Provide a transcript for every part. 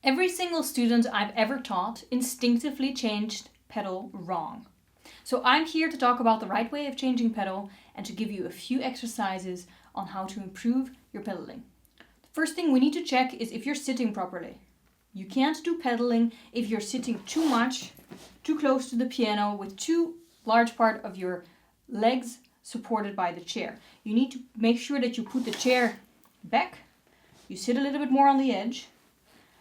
Every single student I've ever taught instinctively changed pedal wrong. So I'm here to talk about the right way of changing pedal and to give you a few exercises on how to improve your pedaling. The first thing we need to check is if you're sitting properly. You can't do pedaling if you're sitting too much, too close to the piano with too large part of your legs supported by the chair. You need to make sure that you put the chair back. You sit a little bit more on the edge,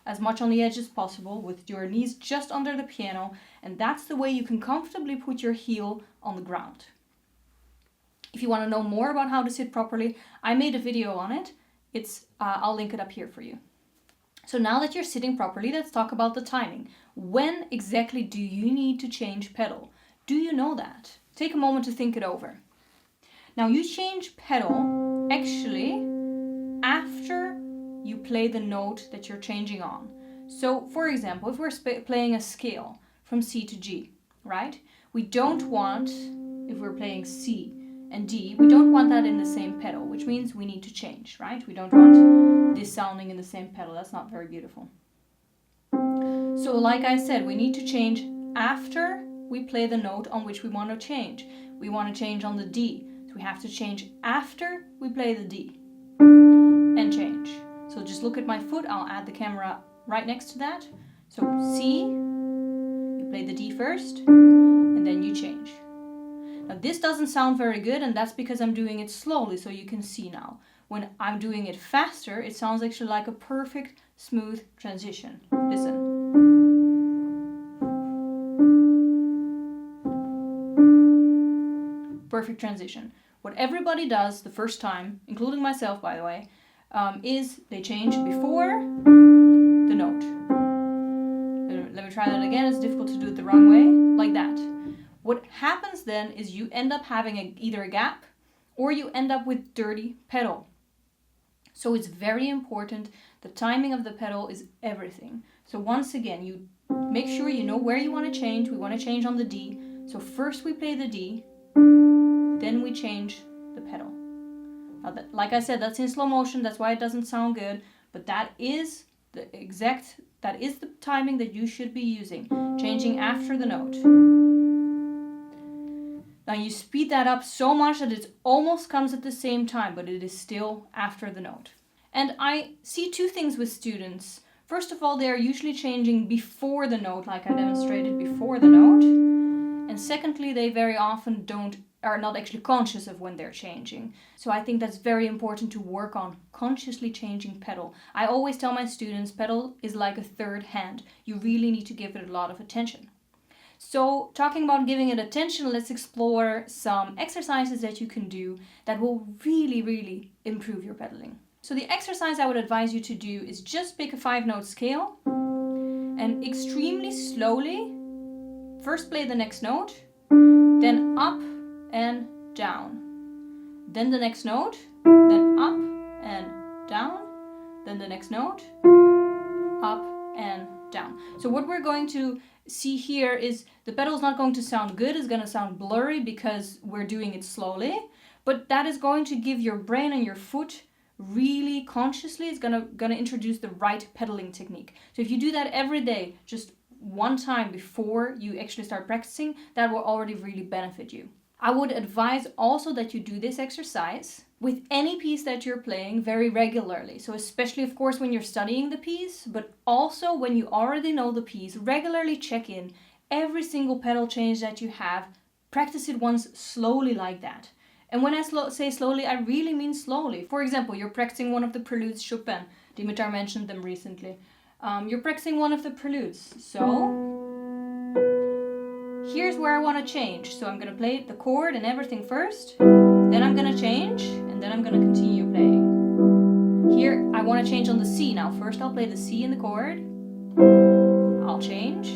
as much on the edge as possible with your knees just under the piano, and that's the way you can comfortably put your heel on the ground. If you want to know more about how to sit properly, I made a video on it. I'll link it up here for you. So now that you're sitting properly, let's talk about the timing. When exactly do you need to change pedal? Do you know that? Take a moment to think it over. Now you change pedal actually after you play the note that you're changing on. So for example, if we're playing a scale from C to G, right? We don't want, if we're playing C and D, we don't want that in the same pedal, which means we need to change, right? We don't want this sounding in the same pedal. That's not very beautiful. So like I said, we need to change after we play the note on which we want to change. We want to change on the D, so we have to change after we play the D and change. So just look at my foot. I'll add the camera right next to that. So C, you play the D first, and then you change. Now this doesn't sound very good, and that's because I'm doing it slowly, so you can see now. When I'm doing it faster, it sounds actually like a perfect, smooth transition. Listen. Perfect transition. What everybody does the first time, including myself by the way, is they change before the note. Let me try that again. It's difficult to do it the wrong way, like that. What happens then is you end up having either a gap or you end up with dirty pedal. So it's very important. The timing of the pedal is everything. So once again, you make sure you know where you want to change. We want to change on the D. So first we play the D, then we change the pedal. Now like I said, that's in slow motion. That's why it doesn't sound good. But that is the timing that you should be using. Changing after the note. Now you speed that up so much that it almost comes at the same time, but it is still after the note. And I see two things with students. First of all, they are usually changing before the note, like I demonstrated before the note. And secondly, they very often are not actually conscious of when they're changing. So I think that's very important to work on consciously changing pedal. I always tell my students pedal is like a third hand. You really need to give it a lot of attention. So talking about giving it attention, let's explore some exercises that you can do that will really, really improve your pedaling. So the exercise I would advise you to do is just pick a 5-note scale and extremely slowly first play the next note, then up and down, then the next note, then up and down, then the next note, up and down. So what we're going to see here is the pedal is not going to sound good. It's going to sound blurry because we're doing it slowly, but that is going to give your brain and your foot really consciously, it's going to introduce the right pedaling technique. So if you do that every day, just one time before you actually start practicing, that will already really benefit you. I would advise also that you do this exercise with any piece that you're playing very regularly. So especially, of course, when you're studying the piece, but also when you already know the piece, regularly check in every single pedal change that you have. Practice it once slowly like that. And when I say slowly, I really mean slowly. For example, you're practicing one of the preludes Chopin. Dimitar mentioned them recently. You're practicing one of the preludes. So here's where I want to change. So I'm going to play the chord and everything first. Then I'm going to change, and then I'm going to continue playing. Here, I want to change on the C. Now, first I'll play the C in the chord. I'll change.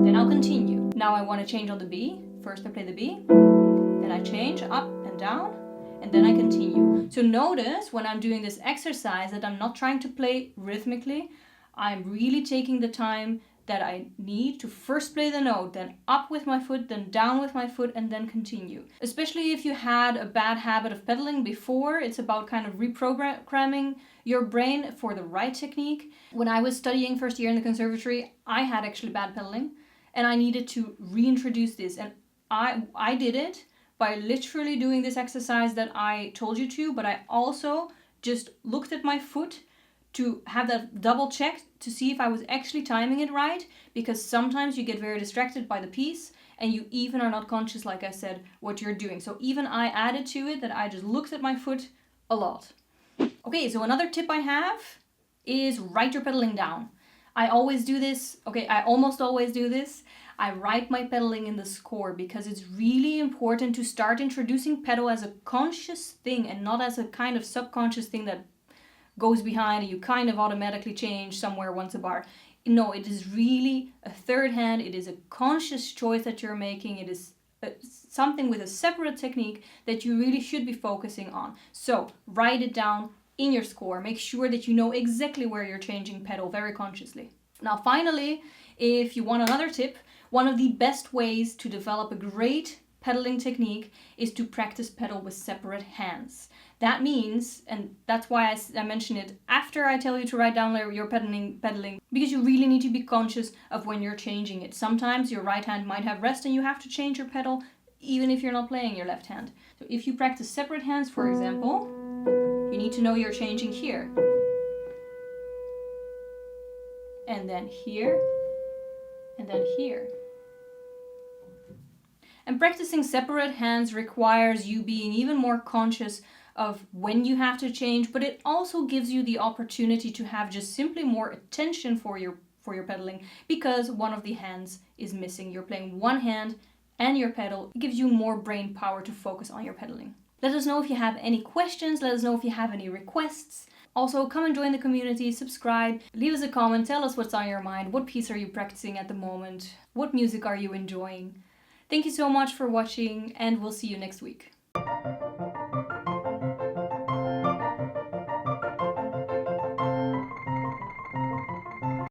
Then I'll continue. Now I want to change on the B. First I play the B. Then I change up and down. And then I continue. So notice when I'm doing this exercise that I'm not trying to play rhythmically. I'm really taking the time that I need to first play the note, then up with my foot, then down with my foot, and then continue. Especially if you had a bad habit of pedaling before, it's about kind of reprogramming your brain for the right technique. When I was studying first year in the conservatory, I had actually bad pedaling, and I needed to reintroduce this. And I did it by literally doing this exercise that I told you to, but I also just looked at my foot to have that double check to see if I was actually timing it right, because sometimes you get very distracted by the piece and you even are not conscious, like I said, what you're doing. So even I added to it that I just looked at my foot a lot. Okay, so another tip I have is write your pedaling down. I always do this. Okay, I almost always do this. I write my pedaling in the score because it's really important to start introducing pedal as a conscious thing and not as a kind of subconscious thing that goes behind and you kind of automatically change somewhere once a bar. No, it is really a third hand. It is a conscious choice that you're making. It is something with a separate technique that you really should be focusing on. So write it down in your score. Make sure that you know exactly where you're changing pedal very consciously. Now, finally, if you want another tip, one of the best ways to develop a great pedaling technique is to practice pedal with separate hands. That means, and that's why I mention it after I tell you to write down your pedaling, because you really need to be conscious of when you're changing it. Sometimes your right hand might have rest and you have to change your pedal even if you're not playing your left hand. So if you practice separate hands, for example, you need to know you're changing here. And then here, and then here. And practicing separate hands requires you being even more conscious of when you have to change, but it also gives you the opportunity to have just simply more attention for your pedaling because one of the hands is missing. You're playing one hand and your pedal. It gives you more brain power to focus on your pedaling. Let us know if you have any questions. Let us know if you have any requests. Also, come and join the community, subscribe, leave us a comment, tell us what's on your mind, what piece are you practicing at the moment, what music are you enjoying. Thank you so much for watching, and we'll see you next week.